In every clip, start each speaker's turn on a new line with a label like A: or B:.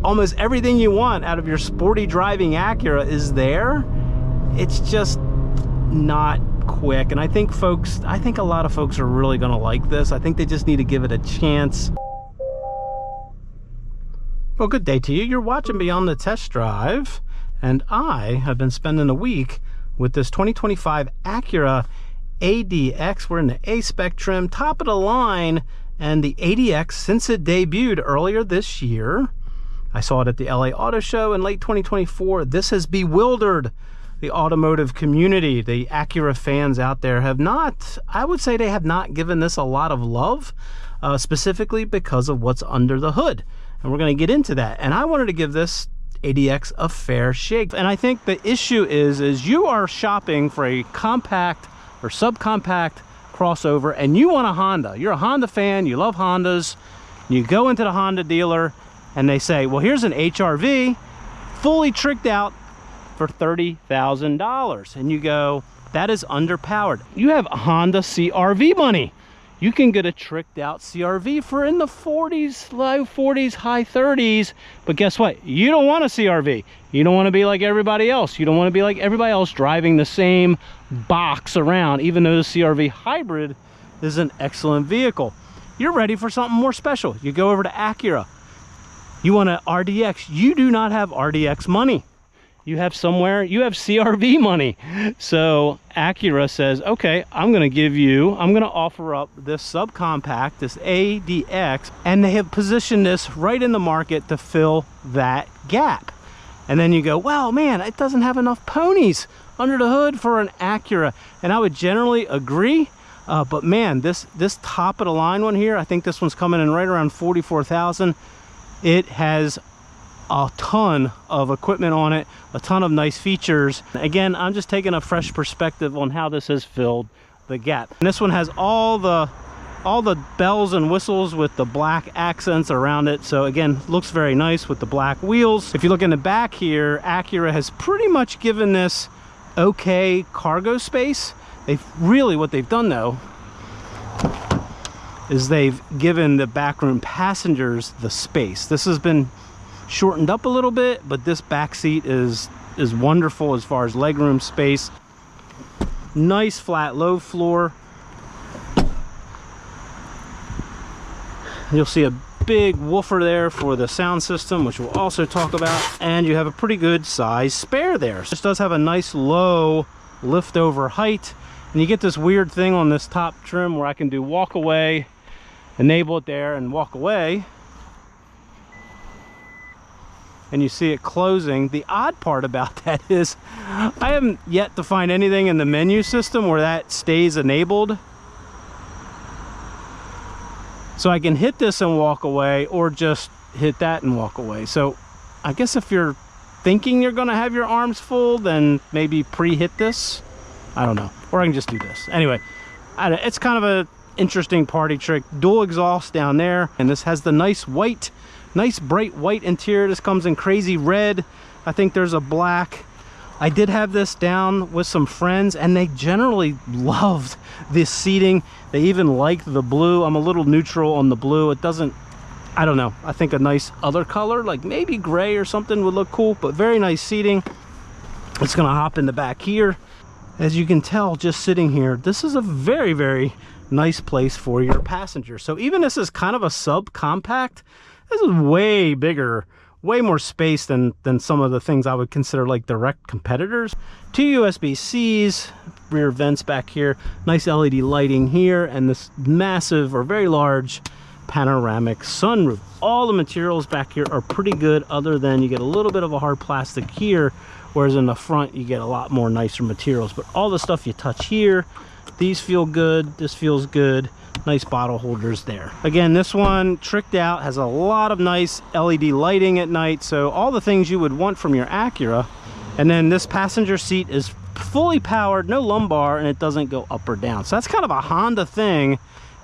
A: almost everything you want out of your sporty driving Acura is there. It's just not quick. And I think a lot of folks are really gonna like this. I think they just need to give it a chance. Well, good day to you. You're watching Beyond the Test Drive, and I have been spending a week with this 2025 Acura ADX. We're in the A-Spec trim, top of the line, and the ADX, since it debuted earlier this year, I saw it at the LA Auto Show in late 2024. This has bewildered the automotive community. The Acura fans out there have not, I would say they have not given this a lot of love, specifically because of what's under the hood. And we're going to get into that. And I wanted to give this ADX a fair shake. And I think the issue is you are shopping for a compact or subcompact crossover and you want a Honda. You're a Honda fan, you love Hondas. You go into the Honda dealer and they say, well, here's an HR-V fully tricked out for $30,000. And you go, that is underpowered. You have Honda CR-V money. You can get a tricked out CR-V for in the 40s, low 40s, high 30s. But guess what? You don't want a CR-V. You don't want to be like everybody else. You don't want to be like everybody else driving the same box around, even though the CR-V hybrid is an excellent vehicle. You're ready for something more special. You go over to Acura. You want an RDX. You do not have RDX money. You have CR-V money. So Acura says, okay, I'm going to offer up this subcompact, this ADX, and they have positioned this right in the market to fill that gap. And then you go, well, man, it doesn't have enough ponies under the hood for an Acura. And I would generally agree, but man, this top of the line one here, I think this one's coming in right around $44,000. It has a ton of equipment on it, a ton of nice features. Again, I'm just taking a fresh perspective on how this has filled the gap. And this one has all the bells and whistles with the black accents around it. So again, looks very nice with the black wheels. If you look in the back here, Acura has pretty much given this okay cargo space. What they've done though is they've given the backroom passengers the space. This has been shortened up a little bit, but this back seat is wonderful as far as legroom space. Nice flat low floor. You'll see a big woofer there for the sound system, which we'll also talk about, and you have a pretty good size spare there. This does have a nice low lift over height, and you get this weird thing on this top trim where I can do walk away, enable it there and walk away, and you see it closing. The odd part about that is I haven't yet to find anything in the menu system where that stays enabled. So I can hit this and walk away, or just hit that and walk away. So I guess if you're thinking you're gonna have your arms full, then maybe pre-hit this. I don't know, or I can just do this. Anyway, it's kind of a interesting party trick. Dual exhaust down there, and this has the nice bright white interior. This comes in crazy red. I think there's a black. I did have this down with some friends and they generally loved this seating. They even liked the blue. I'm a little neutral on the blue. It doesn't, I don't know, I think a nice other color, like maybe gray or something, would look cool, but very nice seating. It's gonna hop in the back here. As you can tell, just sitting here, this is a very, very nice place for your passengers. So even this is kind of a subcompact, this is way bigger, way more space than some of the things I would consider like direct competitors. 2 USB-Cs, rear vents back here, nice LED lighting here, and this massive or very large panoramic sunroof. All the materials back here are pretty good, other than you get a little bit of a hard plastic here, whereas in the front you get a lot more nicer materials. But all the stuff you touch here, these feel good, this feels good. Nice bottle holders there. Again, this one tricked out, has a lot of nice LED lighting at night, so all the things you would want from your Acura. And then this passenger seat is fully powered, no lumbar, and it doesn't go up or down. So that's kind of a Honda thing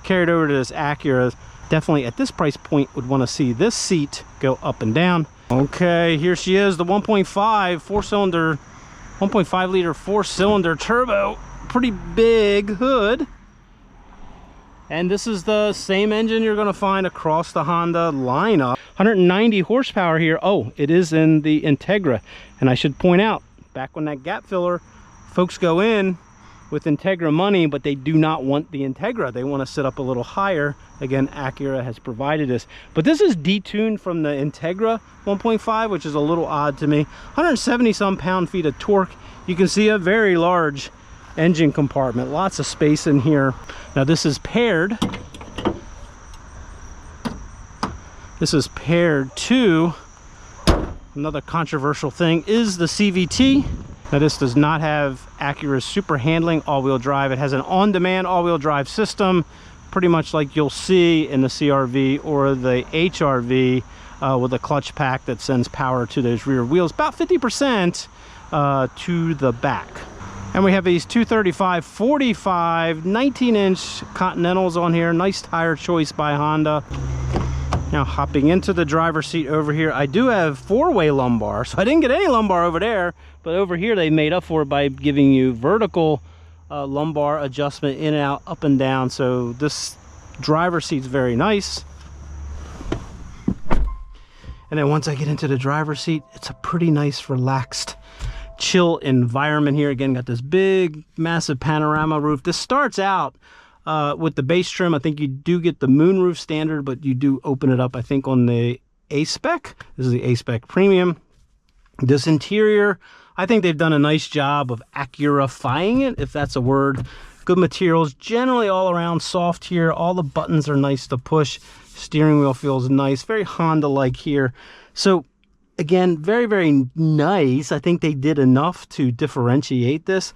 A: carried over to this Acura. Definitely at this price point would want to see this seat go up and down. Okay, here she is, the 1.5 liter four-cylinder turbo. Pretty big hood. And this is the same engine you're going to find across the Honda lineup. 190 horsepower here. Oh, it is in the Integra. And I should point out, back when that gap filler, folks go in with Integra money, but they do not want the Integra. They want to sit up a little higher. Again, Acura has provided this. But this is detuned from the Integra 1.5, which is a little odd to me. 170 some pound-feet of torque. You can see a very large engine compartment. Lots of space in here. Now this is paired. This is paired to, another controversial thing is the CVT. Now this does not have Acura's super handling all-wheel drive. It has an on-demand all-wheel drive system, pretty much like you'll see in the CRV or the HRV, with a clutch pack that sends power to those rear wheels, about 50% to the back. And we have these 235 45 19-inch Continentals on here. Nice tire choice by Honda. Now hopping into the driver's seat over here, I do have four-way lumbar, so I didn't get any lumbar over there, but over here they made up for it by giving you vertical lumbar adjustment in and out, up and down. So this driver's seat's very nice. And then once I get into the driver's seat, it's a pretty nice, relaxed, chill environment here. Again, got this big, massive panorama roof. This starts out with the base trim. I think you do get the moonroof standard, but you do open it up, I think, on the A-Spec. This is the A-Spec Premium. This interior, I think they've done a nice job of Acura-fying it, if that's a word. Good materials, generally all around soft here. All the buttons are nice to push. Steering wheel feels nice, very Honda-like here. So again, very, very nice. I think they did enough to differentiate this,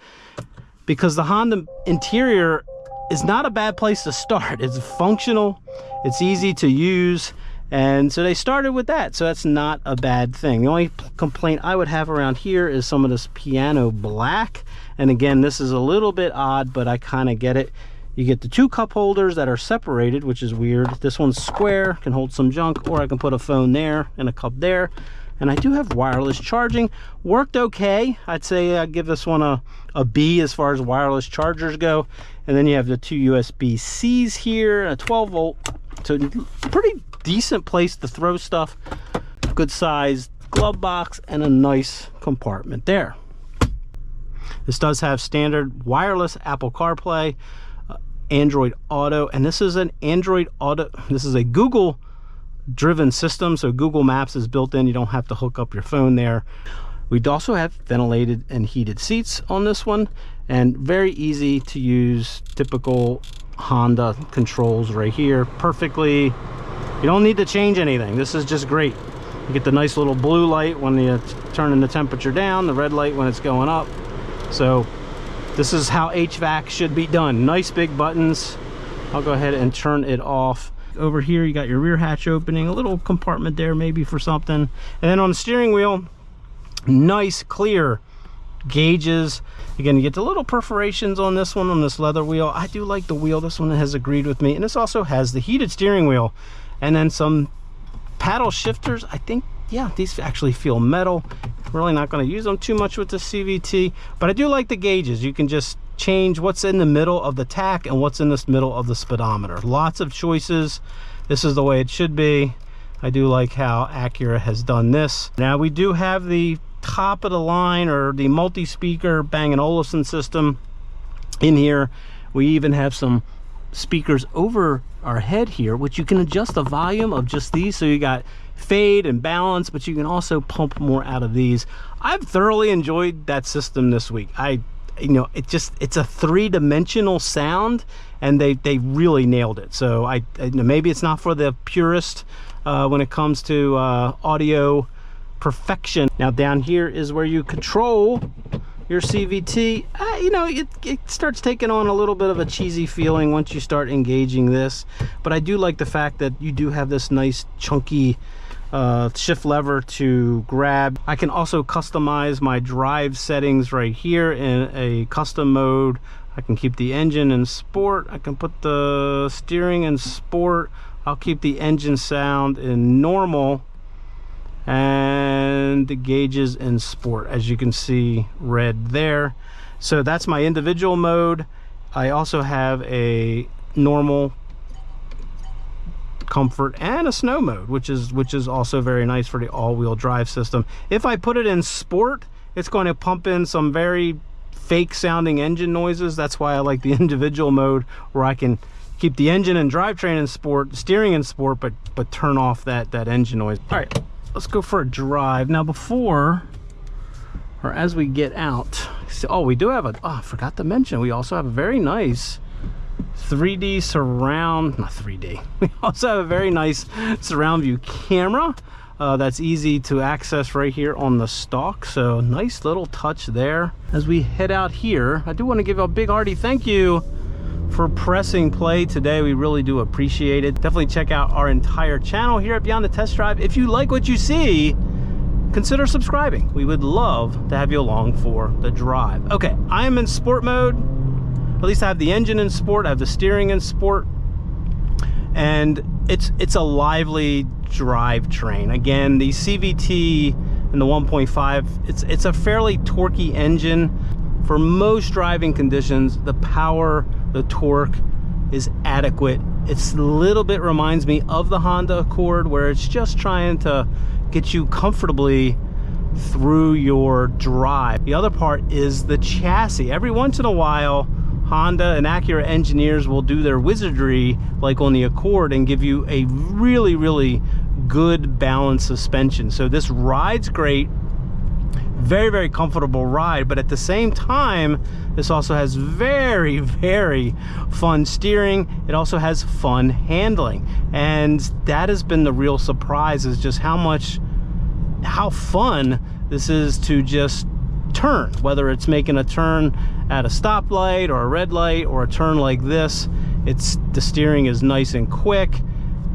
A: because the Honda interior is not a bad place to start. It's functional, it's easy to use, and so they started with that, so that's not a bad thing. The only complaint I would have around here is some of this piano black, and again, this is a little bit odd, but I kind of get it. You get the two cup holders that are separated, which is weird. This one's square, can hold some junk, or I can put a phone there and a cup there. And I do have wireless charging. Worked okay. I'd say I'd give this one a B as far as wireless chargers go. And then you have the two USB-Cs here, a 12 volt. So pretty decent place to throw stuff. Good sized glove box and a nice compartment there. This does have standard wireless Apple CarPlay, Android Auto, and this is an Android Auto. This is a Google driven system, so Google Maps is built in. You don't have to hook up your phone there. We'd also have ventilated and heated seats on this one, and very easy to use, typical Honda controls right here. Perfectly, you don't need to change anything. This is just great. You get the nice little blue light when you're turning the temperature down, the red light when it's going up. So this is how HVAC should be done. Nice big buttons. I'll go ahead and turn it off. Over here you got your rear hatch opening, a little compartment there maybe for something, and then on the steering wheel, nice clear gauges. Again, you get the little perforations on this one, on this leather wheel. I do like the wheel. This one has agreed with me, and this also has the heated steering wheel, and then some paddle shifters. I think, yeah, these actually feel metal. Really not going to use them too much with the CVT, but I do like the gauges. You can just change what's in the middle of the tach and what's in this middle of the speedometer. Lots of choices. This is the way it should be. I do like how Acura has done this. Now we do have the top of the line, or the multi-speaker Bang & Olufsen system in here. We even have some speakers over our head here, which you can adjust the volume of just these. So you got fade and balance, but you can also pump more out of these. I've thoroughly enjoyed that system this week. You know, it's a three-dimensional sound, and they really nailed it. So I maybe it's not for the purist when it comes to audio perfection. Now down here is where you control your CVT. You know, it starts taking on a little bit of a cheesy feeling once you start engaging this, but I do like the fact that you do have this nice chunky shift lever to grab. I can also customize my drive settings right here in a custom mode. I can keep the engine in sport. I can put the steering in sport. I'll keep the engine sound in normal, and the gauges in sport, as you can see red there. So that's my individual mode. I also have a normal comfort, and a snow mode, which is also very nice for the all-wheel drive system. If I put it in sport, it's going to pump in some very fake sounding engine noises. That's why I like the individual mode, where I can keep the engine and drivetrain in sport, steering in sport, but turn off that engine noise. All right, let's go for a drive. Now before, or as we get out, oh, we do have I forgot to mention, we also have a very nice 3D surround, not 3D, we also have a very nice surround view camera that's easy to access right here on the stalk. So nice little touch there. As we head out here, I do want to give a big hearty thank you for pressing play today. We really do appreciate it. Definitely check out our entire channel here at Beyond the Test Drive. If you like what you see, consider subscribing. We would love to have you along for the drive. Okay, I am in sport mode. At least I have the engine in sport, I have the steering in sport, and it's a lively drivetrain. Again, the CVT and the 1.5, it's a fairly torquey engine. For most driving conditions, the power, the torque is adequate. It's a little bit reminds me of the Honda Accord, where it's just trying to get you comfortably through your drive. The other part is the chassis. Every once in a while, Honda and Acura engineers will do their wizardry like on the Accord and give you a really, really good balanced suspension. So this rides great. Very, very comfortable ride, but at the same time, this also has very, very fun steering. It also has fun handling, and that has been the real surprise, is just how fun this is to just turn, whether it's making a turn at a stoplight or a red light or a turn like this. The steering is nice and quick.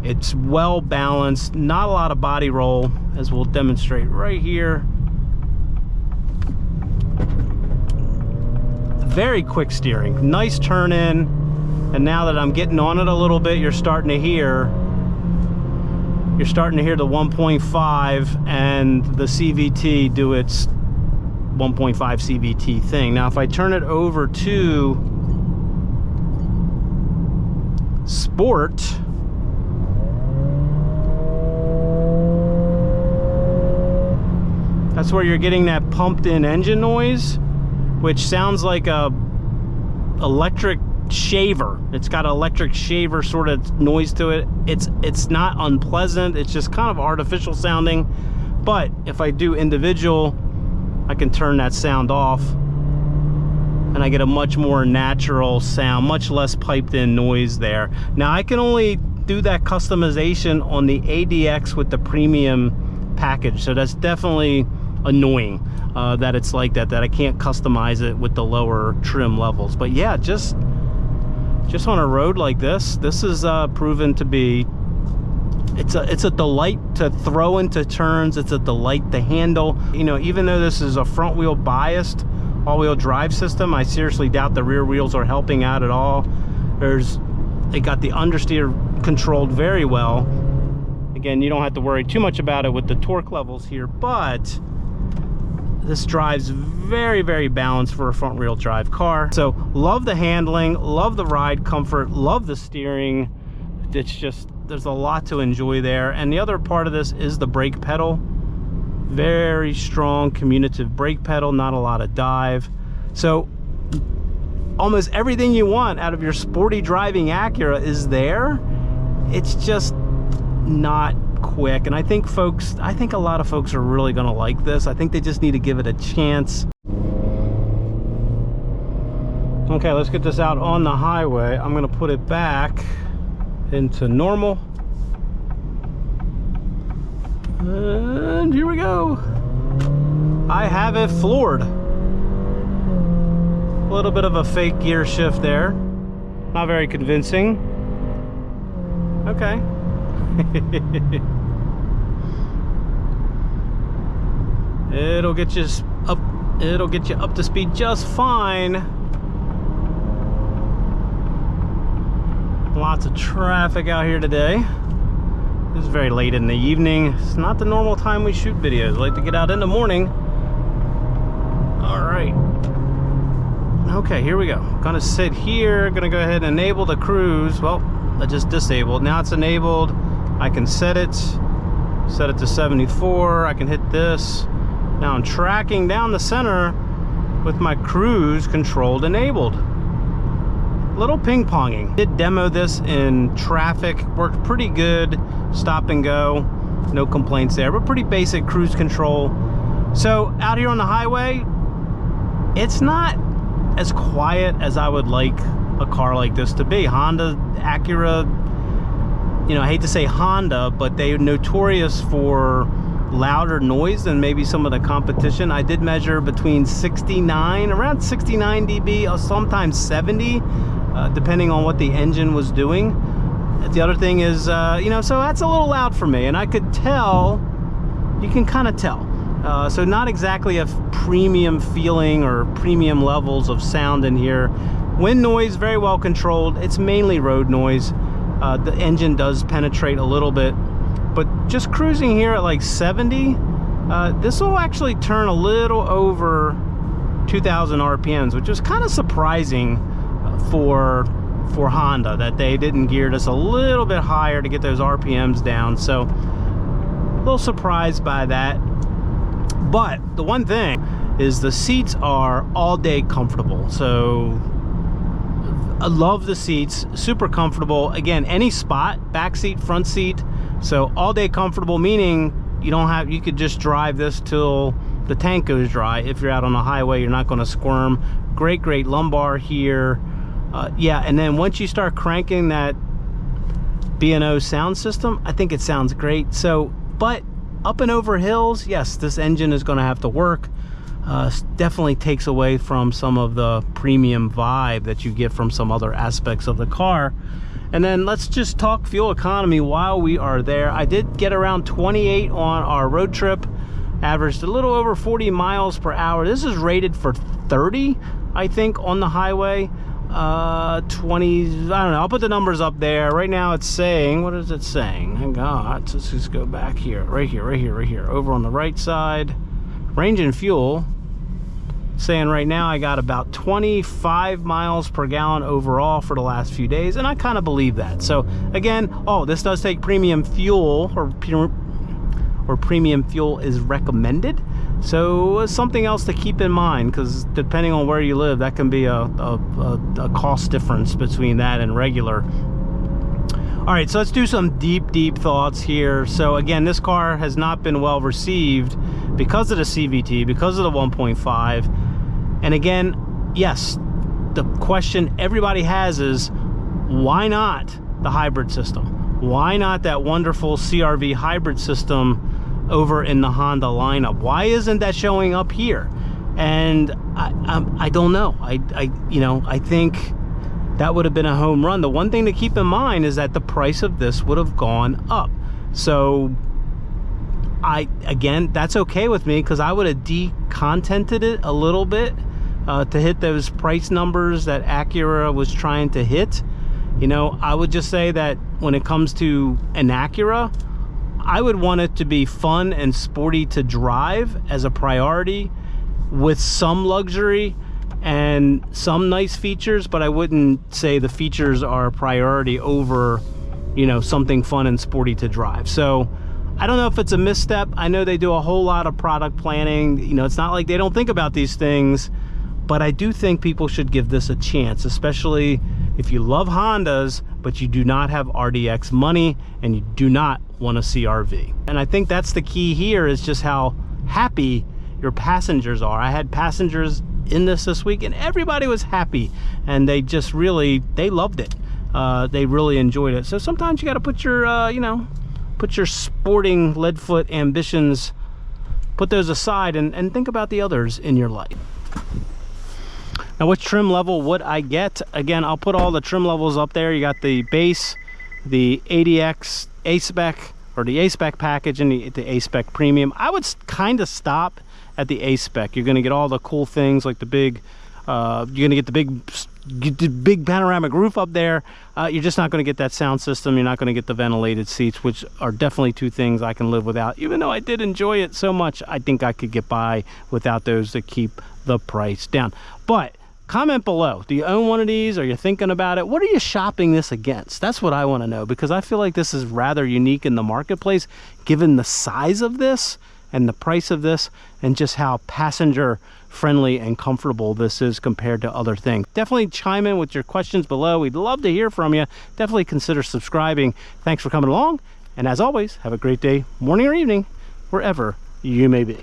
A: It's well balanced, not a lot of body roll, as we'll demonstrate right here. Very quick steering, nice turn in, and now that I'm getting on it a little bit, you're starting to hear the 1.5 and the CVT do its 1.5 CVT thing. Now if I turn it over to sport, that's where you're getting that pumped in engine noise, which sounds like a electric shaver. It's got an electric shaver sort of noise to it. It's not unpleasant, it's just kind of artificial sounding. But if I do individual, I can turn that sound off and I get a much more natural sound, much less piped in noise there. Now I can only do that customization on the ADX with the premium package, so that's definitely annoying that it's like that I can't customize it with the lower trim levels. But yeah, just on a road like this is proven to be, it's a delight to throw into turns. It's a delight to handle. You know, even though this is a front wheel biased all-wheel drive system, I seriously doubt the rear wheels are helping out at all. They got the understeer controlled very well. Again, you don't have to worry too much about it with the torque levels here, but this drives very, very balanced for a front wheel drive car. So love the handling, love the ride comfort, love the steering. It's just, there's a lot to enjoy there. And the other part of this is the brake pedal. Very strong commutative brake pedal, not a lot of dive. So almost everything you want out of your sporty driving Acura is there. It's just not quick, and I think a lot of folks are really going to like this. I think they just need to give it a chance. Okay, let's get this out on the highway. I'm going to put it back into normal, and here we go. I have it floored. A little bit of a fake gear shift there, not very convincing. Okay. It'll get you up to speed just fine. Lots of traffic out here today. It's very late in the evening. It's not the normal time we shoot videos. I like to get out in the morning. All right. Okay, here we go. Gonna sit here, gonna go ahead and enable the cruise. Well, just disabled. Now it's enabled. I can set it to 74. I can hit this. Now I'm tracking down the center with my cruise controlled enabled. Little ping-ponging. Did demo this in traffic, worked pretty good. Stop and go, no complaints there, but pretty basic cruise control. So out here on the highway, it's not as quiet as I would like a car like this to be. Honda, Acura, you know, I hate to say Honda, but they're notorious for louder noise than maybe some of the competition. I did measure between 69, around 69 dB, sometimes 70, depending on what the engine was doing. The other thing is, you know, so that's a little loud for me, and I could tell, you can kind of tell. So not exactly a premium feeling or premium levels of sound in here. Wind noise, very well controlled. It's mainly road noise. The engine does penetrate a little bit, but just cruising here at like 70, this will actually turn a little over 2,000 RPMs, which is kind of surprising for Honda, that they didn't gear this a little bit higher to get those RPMs down. So a little surprised by that. But the one thing is the seats are all day comfortable. So I love the seats, super comfortable. Again, any spot, back seat, front seat. So all day comfortable, meaning you could just drive this till the tank goes dry. If you're out on the highway, you're not going to squirm. Great lumbar here. Yeah, and then once you start cranking that B&O sound system, I think it sounds great. So, but up and over hills, yes, this engine is going to have to work. Definitely takes away from some of the premium vibe that you get from some other aspects of the car. And then let's just talk fuel economy while we are there. I did get around 28 on our road trip, averaged a little over 40 miles per hour. This is rated for 30, I think, on the highway. 20, I don't know, I'll put the numbers up there. Right now it's saying, what is it saying? Hang on, let's just go back here, right here, over on the right side. Range and fuel, saying right now I got about 25 miles per gallon overall for the last few days, and I kind of believe that. So again, oh, this does take premium fuel, or premium fuel is recommended. So something else to keep in mind, because depending on where you live, that can be a cost difference between that and regular. All right, so let's do some deep thoughts here. So again, this car has not been well received because of the CVT, because of the 1.5. And again, yes, the question everybody has is, why not the hybrid system? Why not that wonderful CR-V hybrid system over in the Honda lineup? Why isn't that showing up here? And I don't know. I think that would have been a home run. The one thing to keep in mind is that the price of this would have gone up. So again, that's okay with me, because I would have decontented it a little bit to hit those price numbers that Acura was trying to hit. You know, I would just say that when it comes to an Acura, I would want it to be fun and sporty to drive as a priority, with some luxury and some nice features, but I wouldn't say the features are a priority over, you know, something fun and sporty to drive. So I don't know if it's a misstep. I know they do a whole lot of product planning. You know, it's not like they don't think about these things, but I do think people should give this a chance, especially if you love Hondas, but you do not have RDX money and you do not want a CR-V. And I think that's the key here, is just how happy your passengers are. I had passengers in this week, and everybody was happy, and they just really, they loved it. They really enjoyed it. So sometimes you got to put your, you know, put your sporting lead foot ambitions, put those aside, and think about the others in your life. Now, which trim level would I get? Again, I'll put all the trim levels up there. You got the base, the ADX, A-Spec, or the A-Spec package, and the A-Spec Premium. I would kind of stop at the A-Spec. You're going to get all the cool things, like the big, you're going to get the big panoramic roof up there. You're just not going to get that sound system. You're not going to get the ventilated seats, which are definitely two things I can live without. Even though I did enjoy it so much, I think I could get by without those to keep the price down. But Comment below. Do you own one of these? Are you thinking about it? What are you shopping this against? That's what I want to know, because I feel like this is rather unique in the marketplace, given the size of this and the price of this, and just how passenger friendly and comfortable this is compared to other things. Definitely chime in with your questions below. We'd love to hear from you. Definitely consider subscribing. Thanks for coming along. And as always, have a great day, morning or evening, wherever you may be.